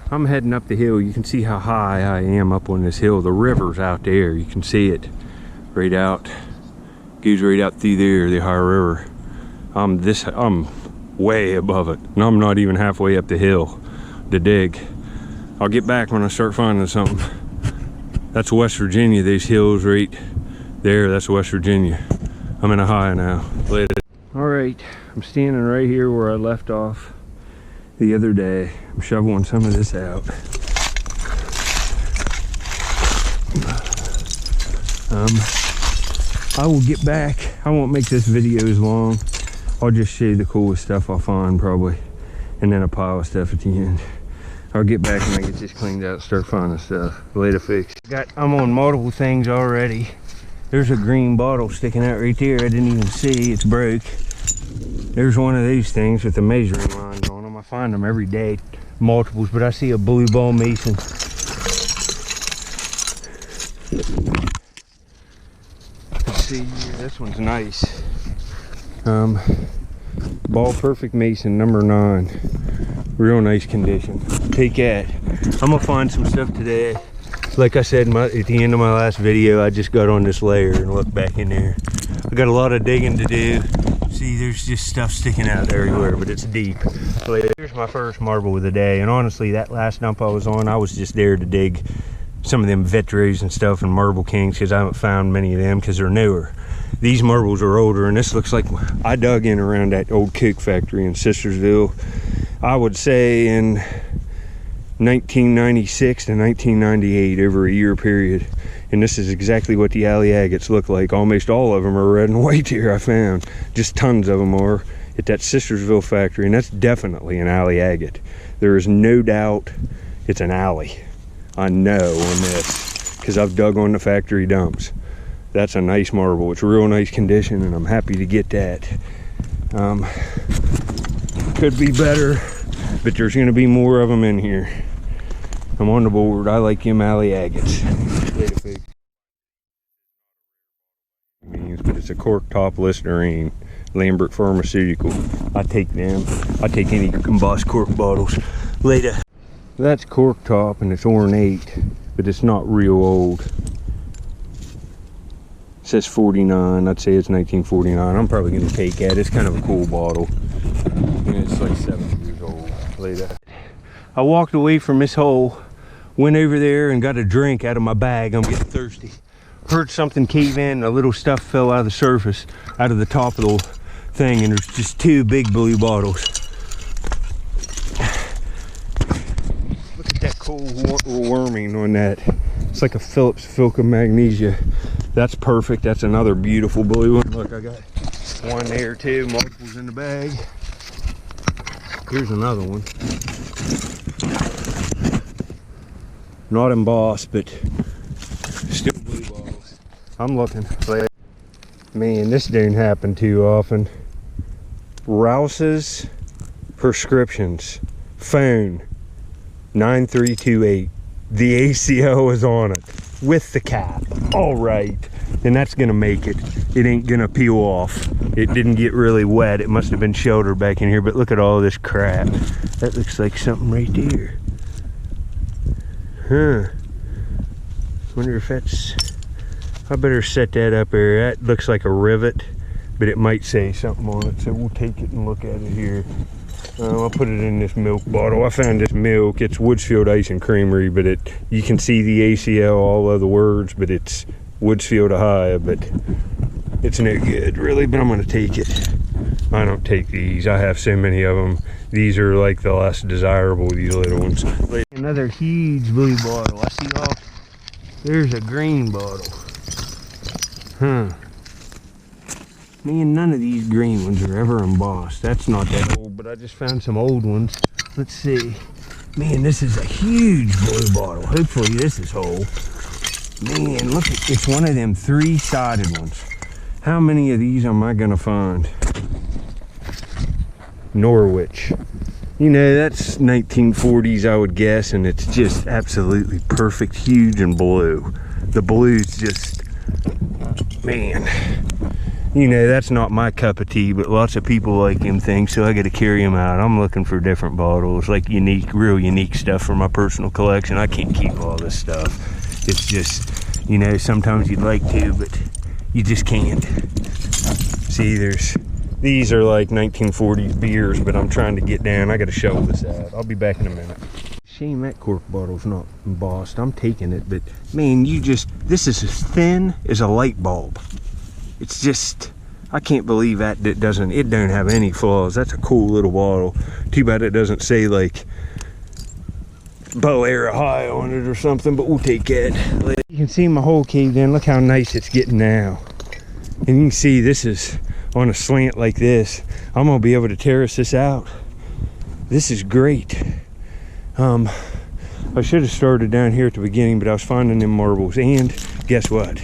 I'm heading up the hill. You can see how high I am up on this hill. The river's out there. You can see it right out. Goes right out through there, the Ohio River. I'm way above it, and I'm not even halfway up the hill to dig. I'll get back when I start finding something. That's West Virginia. These hills right there, that's West Virginia. I'm in Ohio now. Later. All right, I'm standing right here where I left off the other day. I'm shoveling some of this out. I will get back. I won't make this video as long. I'll just show you the coolest stuff I'll find probably, and then a pile of stuff at the end. I'll get back when I get this cleaned out, start finding stuff. Later fix. I'm on multiple things already. There's a green bottle sticking out right there. I didn't even see. It's broke. There's one of these things with the measuring lines on them. I find them every day, multiples, but I see a blue ball mason. Let's see here. This one's nice. Ball Perfect Mason number 9. Real nice condition. Take that. I'm gonna find some stuff today. Like I said at the end of my last video, I just got on this layer and looked back in there. I got a lot of digging to do. See, there's just stuff sticking out everywhere, but it's deep. Here's my first marble of the day, and honestly, that last dump I was on, I was just there to dig some of them Vitros and stuff and Marble Kings, because I haven't found many of them because they're newer. These marbles are older, and this looks like I dug in around that old Coke factory in Sistersville. I would say in 1996 to 1998, over a year period. And this is exactly what the alley agates look like. Almost all of them are red and white here, I found. Just tons of them are at that Sistersville factory, and that's definitely an alley agate. There is no doubt it's an alley. I know on this, because I've dug on the factory dumps. That's a nice marble. It's real nice condition, and I'm happy to get that. Could be better, but there's gonna be more of them in here. I'm on the board. I like them alley agates. But it's a cork top Listerine, Lambert Pharmaceutical. I take them. I take any embossed cork bottles. Later. That's cork top, and it's ornate, but it's not real old. It says 49. I'd say it's 1949. I'm probably gonna take that. It's kind of a cool bottle. And it's like 7 years old. Later. I walked away from this hole, went over there and got a drink out of my bag. I'm getting thirsty. Heard something cave in, a little stuff fell out of the surface, out of the top of the thing, and there's just 2 big blue bottles. Look at that cool worming on that. It's like a Phillips Filca Magnesia. That's perfect. That's another beautiful blue one. Look, I got one there too, multiples in the bag. Here's another one. Not embossed, but still blue bottles. I'm looking. Man, this don't happen too often. Rouse's Prescriptions. Phone 9328. The ACO is on it with the cap. All right. And that's gonna make it. It ain't gonna peel off. It didn't get really wet. It must have been sheltered back in here, but look at all this crap. That looks like something right there. Huh. Wonder if that's... I better set that up there. That looks like a rivet, but it might say something on it, so we'll take it and look at it here. I'll put it in this milk bottle. I found this milk. It's Woodsfield Ice and Creamery, but you can see the ACL, all of the words, but it's Woodsfield, Ohio, but it's no good, really, but I'm going to take it. I don't take these. I have so many of them. These are like the less desirable, these little ones. Another huge blue bottle. I see all... There's a green bottle. Huh. Man, none of these green ones are ever embossed. That's not that old, but I just found some old ones. Let's see. Man, this is a huge blue bottle. Hopefully this is whole. Man, look, it's one of them 3-sided ones. How many of these am I gonna find? Norwich. You know, that's 1940s, I would guess, and it's just absolutely perfect, huge and blue. The blue's just, man. you know, that's not my cup of tea, but lots of people like them things, so I got to carry them out. I'm looking for different bottles, like unique, real unique stuff for my personal collection. I can't keep all this stuff. It's just, you know, sometimes you'd like to, but you just can't. See, these are like 1940s beers, but I'm trying to get down. I got to shovel this out. I'll be back in a minute. Shame that cork bottle's not embossed. I'm taking it, but man, this is as thin as a light bulb. It's just, I can't believe that it don't have any flaws. That's a cool little bottle. Too bad it doesn't say like Bel-Air High on it or something, but we'll take it. You can see my hole caved in. Look how nice it's getting now. And you can see this is on a slant like this. I'm gonna be able to terrace this out. This is great. I should have started down here at the beginning, but I was finding them marbles. And guess what?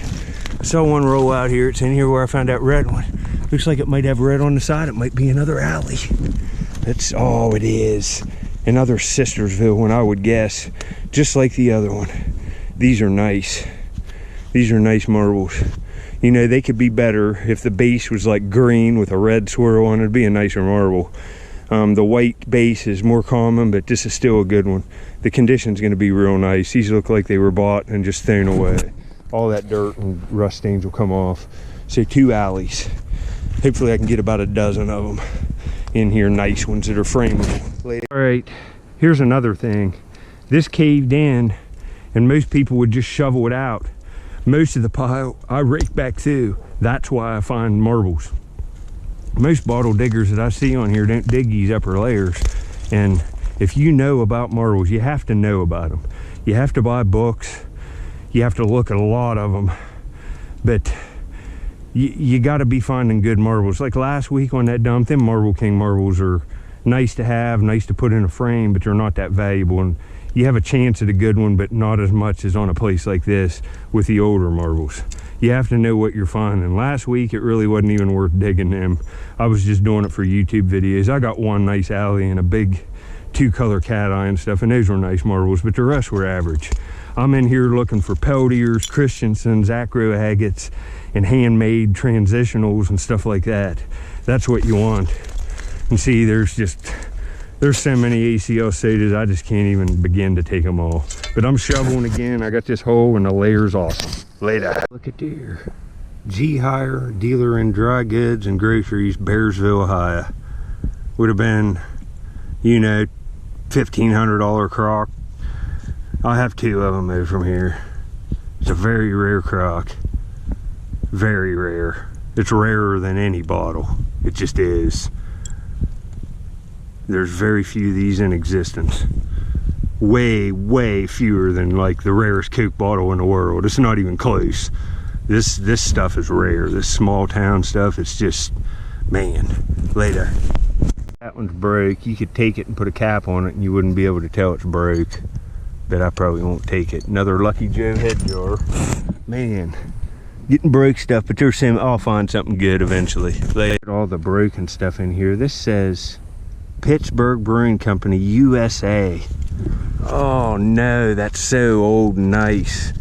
I saw one roll out here. It's in here where I found that red one. Looks like it might have red on the side. It might be another alley. That's all it is. Another Sistersville one, I would guess. Just like the other one. These are nice. These are nice marbles. You know, they could be better if the base was like green with a red swirl on it. It'd be a nicer marble. The white base is more common, but this is still a good one. The condition's gonna be real nice. These look like they were bought and just thrown away. All that dirt and rust stains will come off. So 2 alleys. Hopefully I can get about a dozen of them in here, nice ones that are frameable. All right, here's another thing. This caved in and most people would just shovel it out. Most of the pile I rake back through. That's why I find marbles. Most bottle diggers that I see on here don't dig these upper layers. And if you know about marbles, you have to know about them. You have to buy books. You have to look at a lot of them, but you got to be finding good marbles. Like last week on that dump, them Marble King marbles are nice to have, nice to put in a frame, but they're not that valuable. And you have a chance at a good one, but not as much as on a place like this with the older marbles. You have to know what you're finding. Last week, it really wasn't even worth digging them. I was just doing it for YouTube videos. I got one nice alley and a big 2-color cat eye and stuff, and those were nice marbles, but the rest were average. I'm in here looking for Peltiers, Christensen's, acro agates, and handmade transitionals and stuff like that. That's what you want. And see, there's so many ACL sodas, I just can't even begin to take them all. But I'm shoveling again. I got this hole and the layer's awesome. Later. Look at there. G Hire, dealer in dry goods and groceries, Bearsville, Ohio. Would have been, you know, $1,500 crock. I have 2 of them though from here. It's a very rare crock. Very rare. It's rarer than any bottle. It just is. There's very few of these in existence. Way, way fewer than like the rarest Coke bottle in the world. It's not even close. This stuff is rare. This small town stuff, it's just, man. Later. That one's broke. You could take it and put a cap on it and you wouldn't be able to tell it's broke. But I probably won't take it. Another Lucky Joe head jar. Man, getting broke stuff, but there's some, I'll find something good eventually. All the broken stuff in here. This says Pittsburgh Brewing Company, USA. Oh no, that's so old and nice.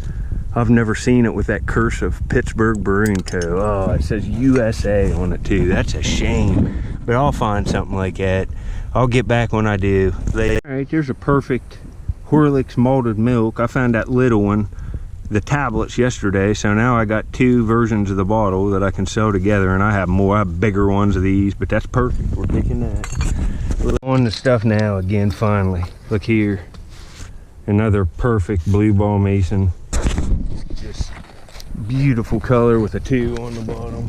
I've never seen it with that cursive, Pittsburgh Brewing Co. Oh, it says USA on it too. That's a shame, but I'll find something like that. I'll get back when I do. All right, there's a perfect Horlicks malted milk. I found that little one, the tablets, yesterday, so now I got 2 versions of the bottle that I can sell together, and I have more. I have bigger ones of these, but that's perfect. We're taking that. On the stuff now again, finally. Look here. Another perfect blue ball mason. Just beautiful color with a 2 on the bottom.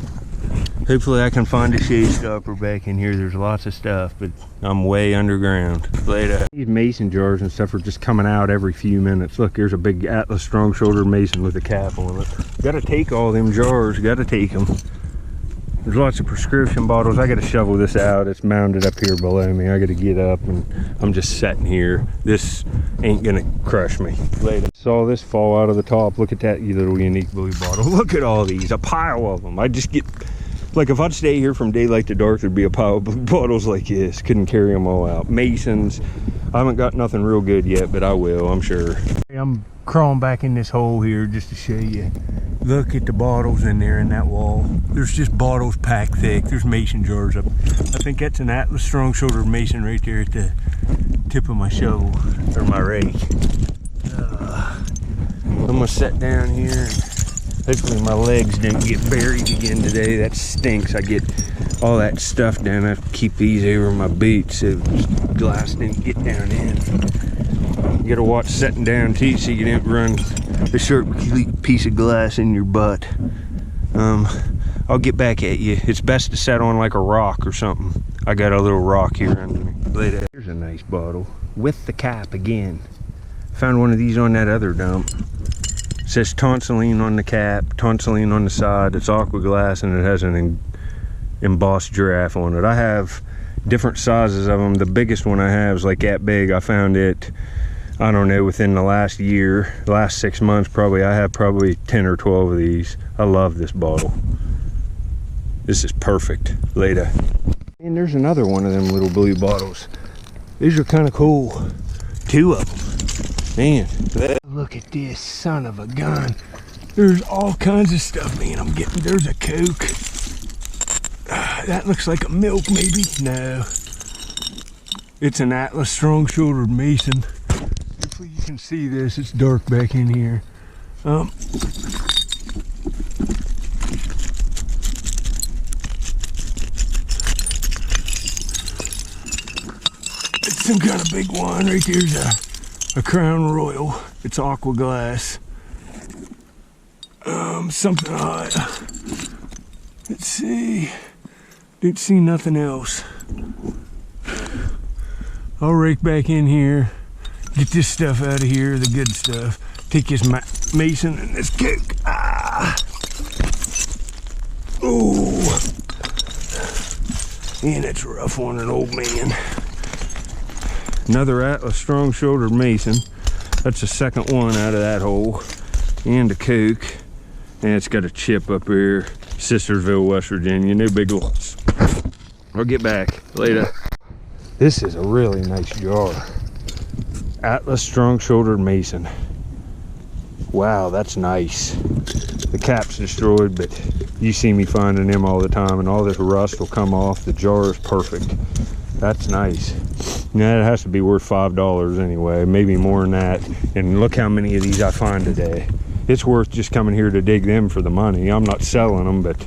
Hopefully I can find a shade stopper back in here. There's lots of stuff, but I'm way underground. Later. These mason jars and stuff are just coming out every few minutes. Look, there's a big Atlas strong shouldered mason with a cap on it. Gotta take all them jars, gotta take them. There's lots of prescription bottles. I gotta shovel this out. It's mounted up here below me. I gotta get up and I'm just sitting here. This ain't gonna crush me. Later. Saw this fall out of the top. Look at that little unique blue bottle. Look at all these, a pile of them. I just get, like if I'd stay here from daylight to dark, there'd be a pile of blue bottles like this. Couldn't carry them all out. Masons. I haven't got nothing real good yet, but I will, I'm sure. I'm crawling back in this hole here just to show you. Look at the bottles in there in that wall. There's just bottles packed thick. There's mason jars up. I think that's an Atlas strong-shouldered mason right there at the tip of my shovel, or my rake. I'm gonna sit down here and hopefully my legs didn't get buried again today. That stinks. I get all that stuff down. I have to keep these over my boots so glass didn't get down in. You gotta watch sitting down too so you didn't run a sharp piece of glass in your butt. I'll get back at you. It's best to set on like a rock or something. I got a little rock here under me. Later. Here's a nice bottle with the cap again. Found one of these on that other dump. It says Tonsilline on the cap, Tonsilline on the side. It's aqua glass and it has an embossed giraffe on it. I have different sizes of them. The biggest one I have is like that big. I found it, I don't know, within the last year, last 6 months probably. I have probably 10 or 12 of these. I love this bottle. This is perfect. Later. And there's another one of them little blue bottles. These are kind of cool. 2 of them. Man, look at this son of a gun. There's all kinds of stuff, man. I'm getting, there's a Coke. That looks like a milk, maybe. No. It's an Atlas strong-shouldered mason. Hopefully you can see this. It's dark back in here. It's some kind of big one. Right there's a Crown Royal. It's aqua glass. Something hot. Let's see. Didn't see nothing else. I'll rake back in here. Get this stuff out of here, the good stuff. Take this mason and this Coke. Ah! Ooh. And it's rough on an old man. Another Atlas strong-shouldered mason. That's the second one out of that hole. And a Coke. And it's got a chip up here. Sistersville, West Virginia. No big loss. I'll get back later. This is a really nice jar. Atlas strong-shouldered mason. Wow, that's nice. The cap's destroyed, but you see me finding them all the time, and all this rust will come off. The jar is perfect. That's nice. Now it has to be worth $5 anyway, maybe more than that. And look how many of these I find today. It's worth just coming here to dig them for the money. I'm not selling them, but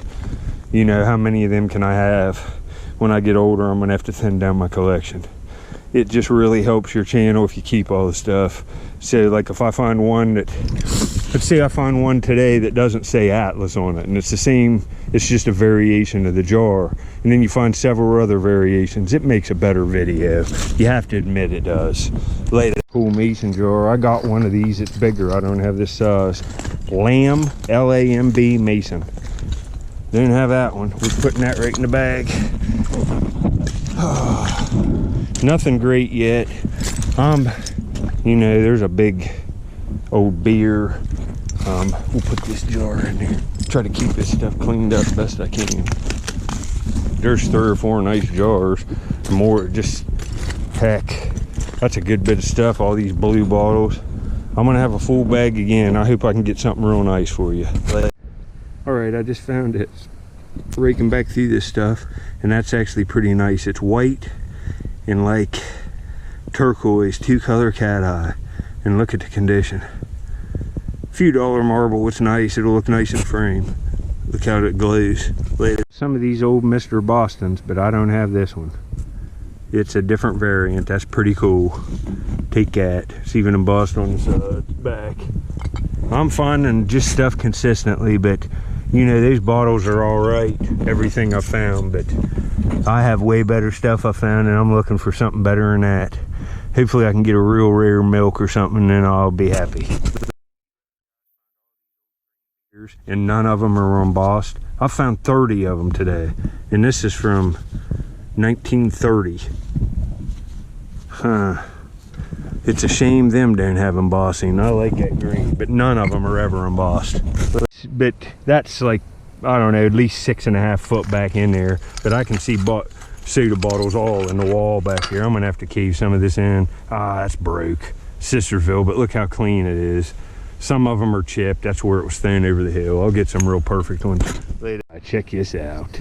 you know, how many of them can I have? When I get older, I'm gonna have to thin down my collection. It just really helps your channel if you keep all the stuff. So like if I find one that, let's say I find one today that doesn't say Atlas on it, and it's the same, it's just a variation of the jar, and then you find several other variations, it makes a better video. You have to admit it does. Later. Cool mason jar. I got one of these. It's bigger. I don't have this size. Lamb, L-A-M-B mason. Didn't have that one. We're putting that right in the bag. Nothing great yet. You know, there's a big old beer. We'll put this jar in there. Try to keep this stuff cleaned up best I can. There's 3 or 4 nice jars. More, just heck. That's a good bit of stuff, all these blue bottles. I'm gonna have a full bag again. I hope I can get something real nice for you. All right, I just found it. Raking back through this stuff, and that's actually pretty nice. It's white and like turquoise, 2-color cat eye. And look at the condition. Few dollar marble, it's nice. It'll look nice in frame. Look how it glows. Later. Some of these old Mr. Bostons, but I don't have this one. It's a different variant. That's pretty cool. Take that. It's even embossed on the back. I'm finding just stuff consistently, but you know, these bottles are all right, everything I found, but I have way better stuff I found, and I'm looking for something better than that. Hopefully I can get a real rare milk or something, and then I'll be happy. And none of them are embossed. I found 30 of them today, and this is from 1930. Huh. It's a shame them don't have embossing. I like that green, but none of them are ever embossed. But that's like, I don't know, at least 6.5 foot back in there. But I can see soda bottles all in the wall back here. I'm gonna have to cave some of this in. Ah, that's broke. Sistersville, but look how clean it is. Some of them are chipped. That's where it was thrown over the hill. I'll get some real perfect ones later. Check this out.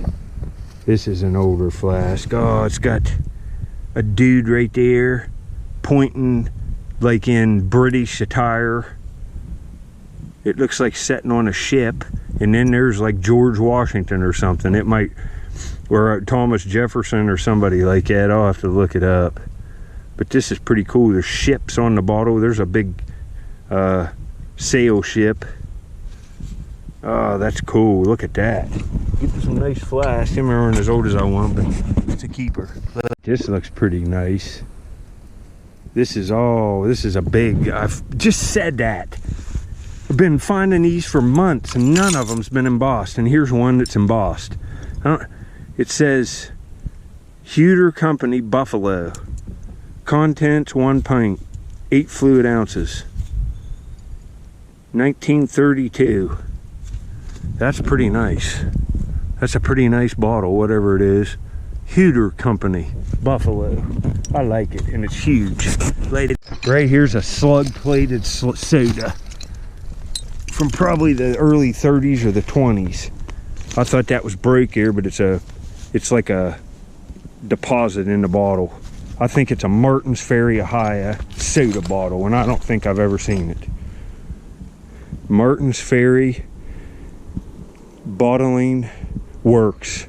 This is an older flask. Oh, it's got a dude right there pointing like in British attire. It looks like sitting on a ship, and then there's like George Washington or something. It might, or Thomas Jefferson or somebody like that. I'll have to look it up. But this is pretty cool. There's ships on the bottle. There's a big sail ship. Oh, that's cool. Look at that. Get some nice flask. Them aren't as old as I want, but it's a keeper. This looks pretty nice. This is a big, I've just said that. I've been finding these for months and none of them's been embossed. And here's one that's embossed. It says Huder Company Buffalo. Contents 1 pint, 8 fluid ounces. 1932. That's pretty nice. That's a pretty nice bottle, whatever it is. Huder Company Buffalo. I like it, and it's huge. Right here's a slug-plated soda from probably the early 30s or the 20s. I thought that was broke here, but it's like a deposit in the bottle. I think it's a Martin's Ferry Ohio soda bottle, and I don't think I've ever seen it. Martin's Ferry Bottling Works.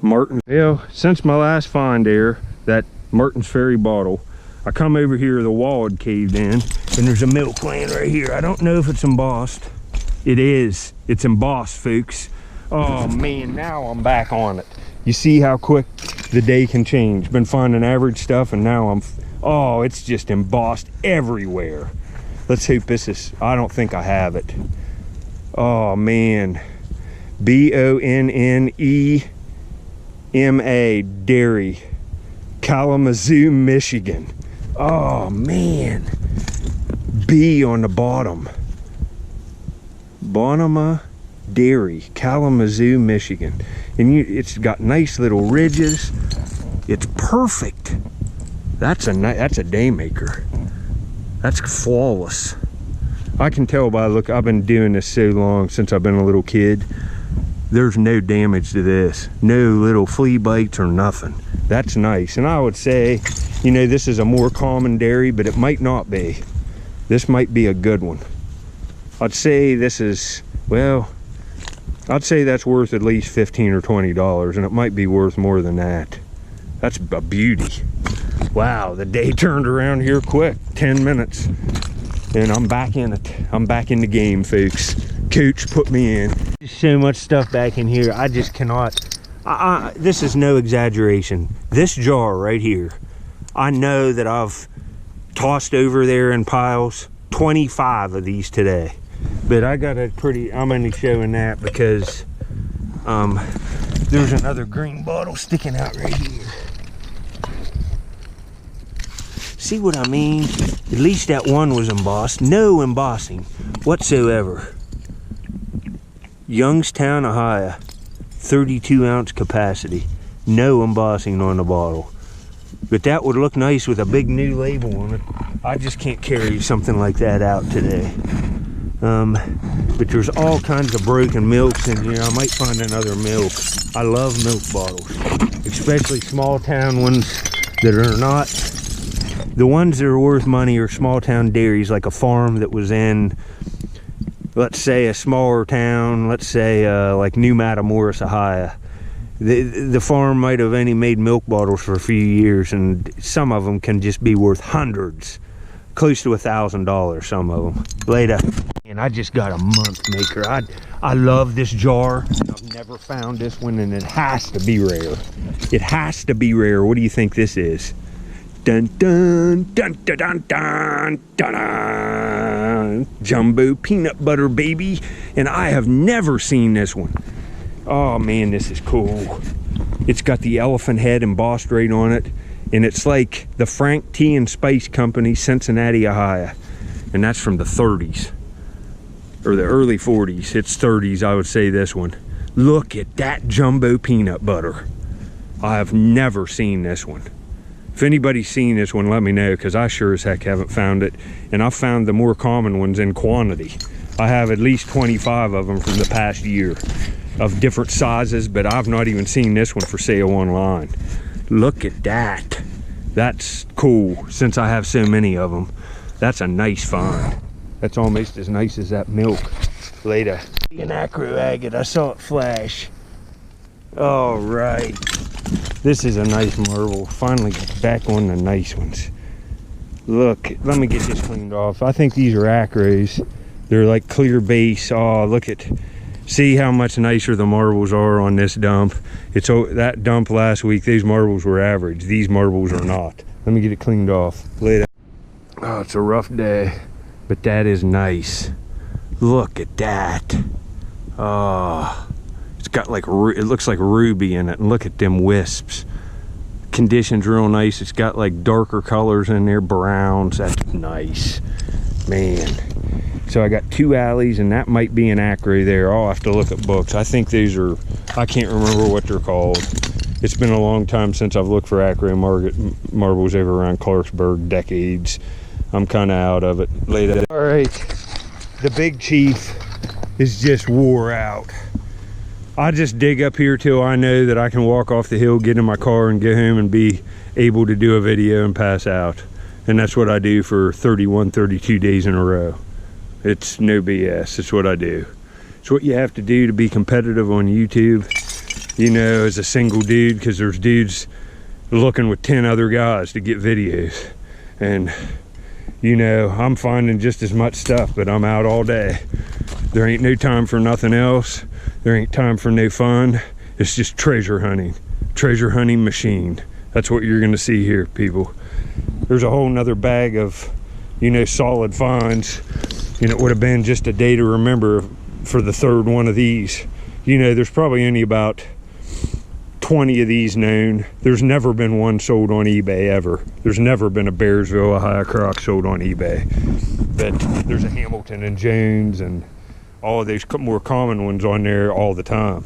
Well, since my last find there, that Martin's Ferry bottle, I come over here, the wall had caved in, and there's a milk laying right here. I don't know if it's embossed. It is. It's embossed, folks. Oh man, now I'm back on it. You see how quick the day can change. Been finding average stuff, and now oh, it's just embossed everywhere. Let's hope this is, I don't think I have it. Oh man. Bonnema Dairy, Kalamazoo, Michigan. Oh man. B on the bottom. Bonnema Dairy, Kalamazoo, Michigan. And it's got nice little ridges. It's perfect. That's a day maker. That's flawless. I can tell by look. I've been doing this so long, since I've been a little kid. There's no damage to this. No little flea bites or nothing. That's nice. And I would say, you know, this is a more common dairy, but it might not be. This might be a good one. I'd say this is, well, I'd say that's worth at least $15 or $20, and it might be worth more than that. That's a beauty. Wow, the day turned around here quick. 10 minutes, and I'm back in it. I'm back in the game, folks. Coach put me in. There's so much stuff back in here. I just cannot. This is no exaggeration. This jar right here, I know that I've tossed over there in piles 25 of these today. But I got a pretty, I'm only showing that because there's another green bottle sticking out right here. See what I mean? At least that one was embossed. No embossing whatsoever. Youngstown, Ohio. 32 ounce capacity. No embossing on the bottle. But that would look nice with a big new label on it. I just can't carry something like that out today. But there's all kinds of broken milks in here. I might find another milk. I love milk bottles, especially small town ones that are not. The ones that are worth money are small town dairies, like a farm that was in, let's say, a smaller town, let's say like New Matamoros, Ohio. The farm might have only made milk bottles for a few years, and some of them can just be worth hundreds, close to $1,000, some of them. Later. And I just got a month maker. I love this jar. I've never found this one, and it has to be rare. It has to be rare. What do you think this is? Dun dun dun dun dun dun dun dun. Jumbo peanut butter, baby. And I have never seen this one. Oh man, this is cool. It's got the elephant head embossed right on it, and it's like the Frank Tea and Spice Company, Cincinnati, Ohio, and that's from the 30s or the early 40s. It's 30s, I would say, this one. Look at that jumbo peanut butter. I have never seen this one. If anybody's seen this one, let me know, because I sure as heck haven't found it. And I've found the more common ones in quantity. I have at least 25 of them from the past year of different sizes, but I've not even seen this one for sale online. Look at that. That's cool, since I have so many of them. That's a nice find. That's almost as nice as that milk. Later. An acro agate, I saw it flash. All right. This is a nice marble. Finally back on the nice ones. Look, let me get this cleaned off. I think these are acros. They're like clear base. Oh, look at, see how much nicer the marbles are on this dump. It's that dump last week, these marbles were average. These marbles are not. Let me get it cleaned off. Later. Oh, it's a rough day, but that is nice. Look at that. Oh, it's got like, it looks like ruby in it. And look at them wisps. Condition's real nice. It's got like darker colors in there, browns. That's nice, man. So I got 2 alleys, and that might be an acro there. I'll have to look at books. I think these are, I can't remember what they're called. It's been a long time since I've looked for acro marbles over around Clarksburg, decades. I'm kind of out of it. Later. All right, the Big Chief is just wore out. I just dig up here till I know that I can walk off the hill, get in my car, and get home and be able to do a video and pass out. And that's what I do for 31, 32 days in a row. It's no BS. It's what I do. It's what you have to do to be competitive on YouTube, you know, as a single dude, because there's dudes looking with 10 other guys to get videos. And, you know, I'm finding just as much stuff, but I'm out all day. There ain't no time for nothing else. There ain't time for no fun. It's just treasure hunting. Treasure hunting machine. That's what you're gonna see here, people. There's a whole nother bag of, you know, solid finds. And it would have been just a day to remember for the third one of these. You know, there's probably only about 20 of these known. There's never been one sold on eBay ever. There's never been a Bearsville Ohio croc sold on eBay. But there's a Hamilton and Jones and all of those more common ones on there all the time.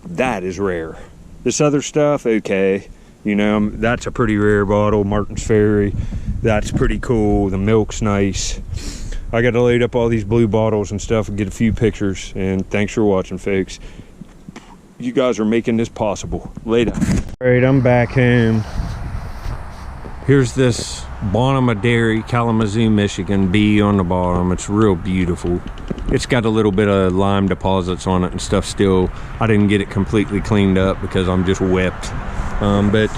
That is rare. This other stuff, okay. You know, that's a pretty rare bottle. Martin's Ferry, that's pretty cool. The milk's nice. I got to load up all these blue bottles and stuff and get a few pictures. And thanks for watching, folks. You guys are making this possible. Later. All right, I'm back home. Here's this Bonema Dairy, Kalamazoo, Michigan, B on the bottom. It's real beautiful. It's got a little bit of lime deposits on it and stuff still. I didn't get it completely cleaned up because I'm just whipped. But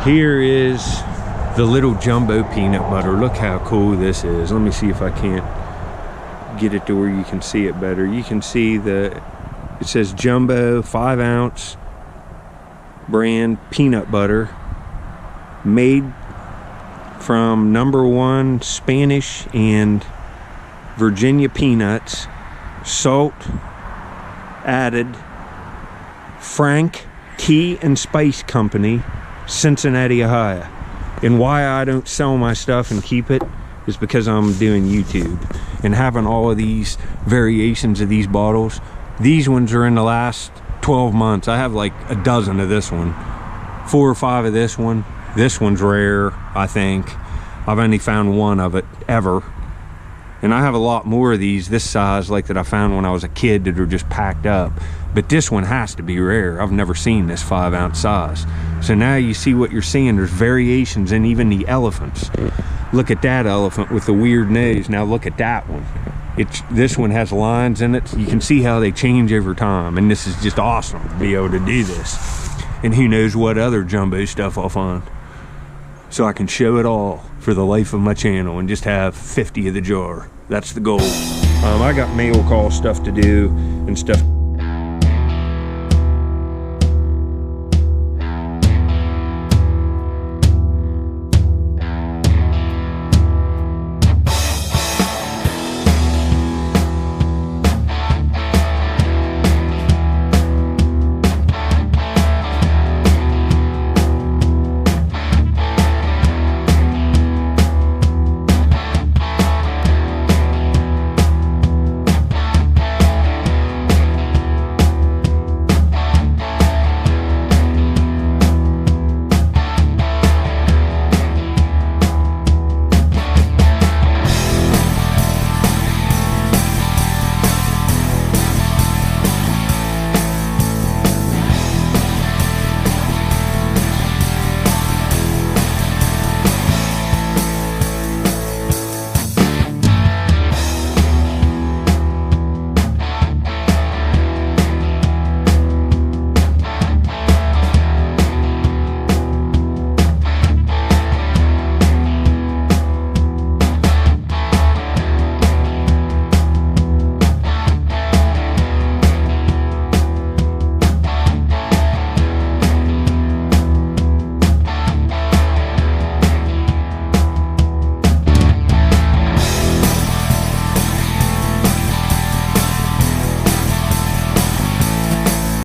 here is the little jumbo peanut butter. Look how cool this is. Let me see if I can't get it to where you can see it better. You can see it says jumbo 5-ounce brand peanut butter made from #1 Spanish and Virginia peanuts, salt added, Frank Tea and Spice Company, Cincinnati, Ohio. And why I don't sell my stuff and keep it is because I'm doing YouTube and having all of these variations of these bottles. These ones are in the last 12 months. I have like a dozen of this one, 4 or 5 of this one. This one's rare, I think. I've only found one of it ever. And I have a lot more of these this size, like that I found when I was a kid, that are just packed up. But this one has to be rare. I've never seen this 5-ounce size. So now you see what you're seeing. There's variations in even the elephants. Look at that elephant with the weird nose. Now look at that one. This one has lines in it. You can see how they change over time. And this is just awesome to be able to do this. And who knows what other jumbo stuff I'll find. So I can show it all for the life of my channel and just have 50 of the jar. That's the goal. I got mail call stuff to do and stuff.